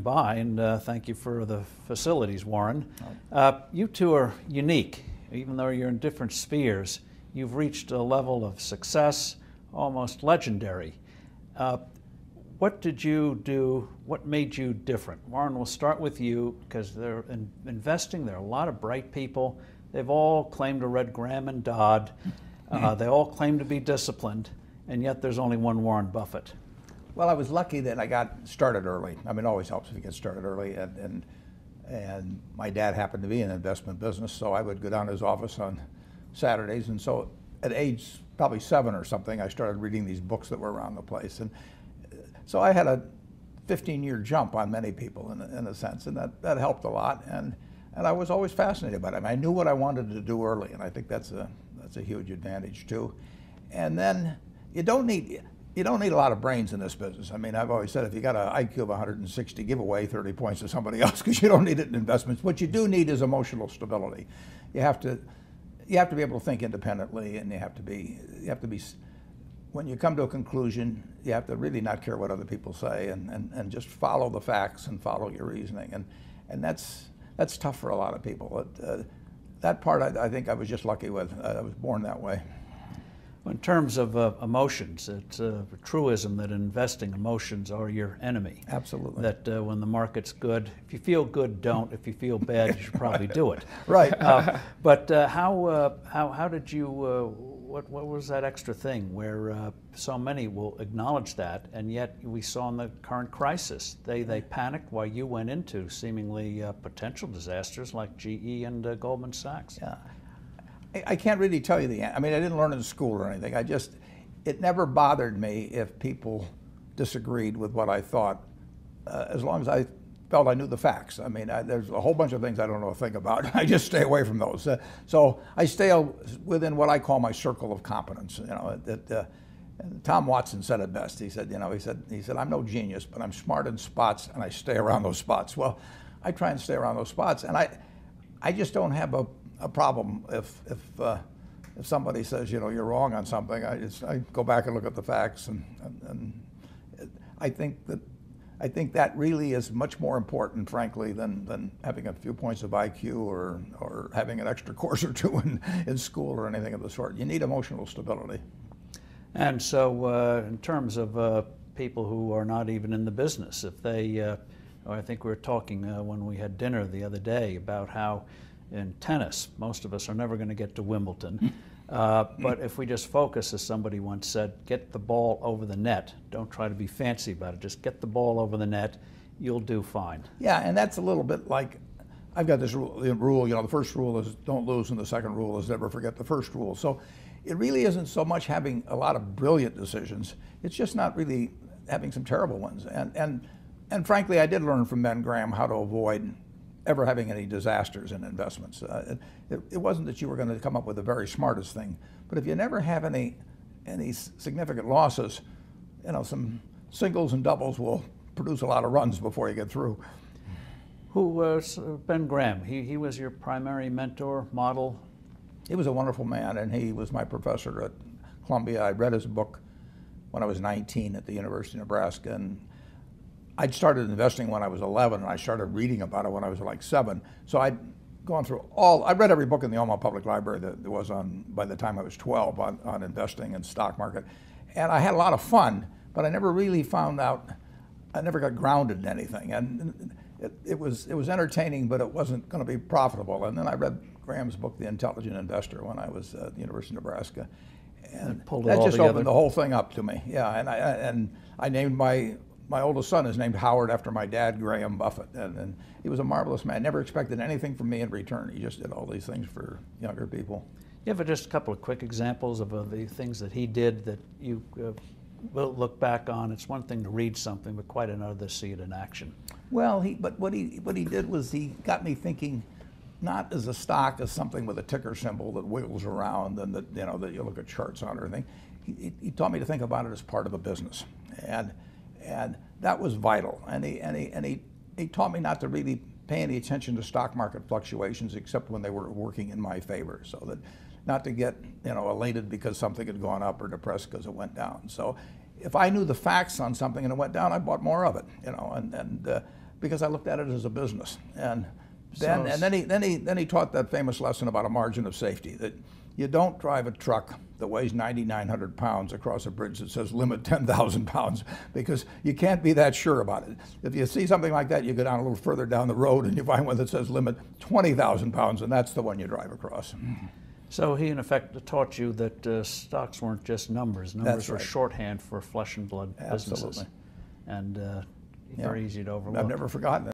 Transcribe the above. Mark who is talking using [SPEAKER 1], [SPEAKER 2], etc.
[SPEAKER 1] by, and thank you for the facilities, Warren. You two are unique. Even though you're in different spheres, you've reached a level of success almost legendary. What did you do? What made you different? Warren, we'll start with you, because they're investing. There are a lot of bright people. They've all claimed to read Graham and Dodd. They all claim to be disciplined, and yet there's only one Warren Buffett.
[SPEAKER 2] Well, I was lucky that I got started early. I mean, it always helps if you get started early. And my dad happened to be in the investment business, so I would go down to his office on Saturdays. And so at age probably 7 or something, I started reading these books that were around the place. And so I had a 15-year jump on many people in a sense, and that helped a lot. And I was always fascinated by it. I mean, I knew what I wanted to do early, and I think that's a huge advantage too. And then you don't need a lot of brains in this business. I mean, I've always said if you got an IQ of 160, give away 30 points to somebody else, because you don't need it in investments. What you do need is emotional stability. You have to be able to think independently, and you have to be when you come to a conclusion, you have to really not care what other people say, and just follow the facts and follow your reasoning. And that's tough for a lot of people. That part I think I was just lucky with. I was born that way.
[SPEAKER 1] In terms of emotions, it's a truism that in investing, emotions are your enemy.
[SPEAKER 2] Absolutely.
[SPEAKER 1] That when the market's good, if you feel good, don't. If you feel bad, you should probably do it.
[SPEAKER 2] Right.
[SPEAKER 1] But how did you? What was that extra thing where so many will acknowledge that, and yet we saw in the current crisis they panicked while you went into seemingly potential disasters like GE and Goldman Sachs.
[SPEAKER 2] Yeah. I can't really tell you the answer. I mean, I didn't learn in school or anything. It never bothered me if people disagreed with what I thought, as long as I felt I knew the facts. I mean, there's a whole bunch of things I don't know a thing about. I just stay away from those. So I stay within what I call my circle of competence. You know, Tom Watson said it best. He said, I'm no genius, but I'm smart in spots, and I stay around those spots. Well, I try and stay around those spots, and I just don't have a problem if somebody says, you're wrong on something. I go back and look at the facts, and I think that really is much more important, frankly, than having a few points of IQ or having an extra course or two in school or anything of the sort. You need emotional stability.
[SPEAKER 1] And so in terms of people who are not even in the business, if they, I think we were talking when we had dinner the other day about how in tennis, most of us are never going to get to Wimbledon. But if we just focus, as somebody once said, get the ball over the net. Don't try to be fancy about it. Just get the ball over the net. You'll do fine.
[SPEAKER 2] Yeah, and that's a little bit like, I've got this rule, the first rule is don't lose, and the second rule is never forget the first rule. So it really isn't so much having a lot of brilliant decisions. It's just not really having some terrible ones. And frankly, I did learn from Ben Graham how to avoid ever having any disasters in investments. It wasn't that you were going to come up with the very smartest thing, but if you never have any significant losses, some singles and doubles will produce a lot of runs before you get through.
[SPEAKER 1] Who was Ben Graham? He was your primary mentor, model?
[SPEAKER 2] He was a wonderful man, and he was my professor at Columbia. I read his book when I was 19 at the University of Nebraska, and I'd started investing when I was 11, and I started reading about it when I was like 7. So I'd gone through I read every book in the Omaha Public Library that there was by the time I was 12 on investing and stock market. And I had a lot of fun, but I never really I never got grounded in anything. And it was entertaining, but it wasn't going to be profitable. And then I read Graham's book, The Intelligent Investor, when I was at the University of Nebraska. And that just opened the whole thing up to me. Yeah, and I named my oldest son is named Howard after my dad, Graham Buffett, and he was a marvelous man. Never expected anything from me in return. He just did all these things for younger people.
[SPEAKER 1] You have just a couple of quick examples of the things that he did that you will look back on? It's one thing to read something, but quite another to see it in action.
[SPEAKER 2] Well, but what he did was he got me thinking, not as a stock as something with a ticker symbol that wiggles around and that that you look at charts on or anything. He taught me to think about it as part of a business, and that was vital. And he taught me not to really pay any attention to stock market fluctuations except when they were working in my favor, so that not to get elated because something had gone up or depressed because it went down. So if I knew the facts on something and it went down, I bought more of it. because I looked at it as a business. And
[SPEAKER 1] So-
[SPEAKER 2] then he taught that famous lesson about a margin of safety, that you don't drive a truck that weighs 9,900 pounds across a bridge that says limit 10,000 pounds, because you can't be that sure about it. If you see something like that, you go down a little further down the road and you find one that says limit 20,000 pounds, and that's the one you drive across.
[SPEAKER 1] So he, in effect, taught you that stocks weren't just numbers. Numbers
[SPEAKER 2] That's
[SPEAKER 1] were
[SPEAKER 2] right.
[SPEAKER 1] shorthand for flesh and blood businesses.
[SPEAKER 2] Absolutely.
[SPEAKER 1] And very easy to overlook.
[SPEAKER 2] I've never forgotten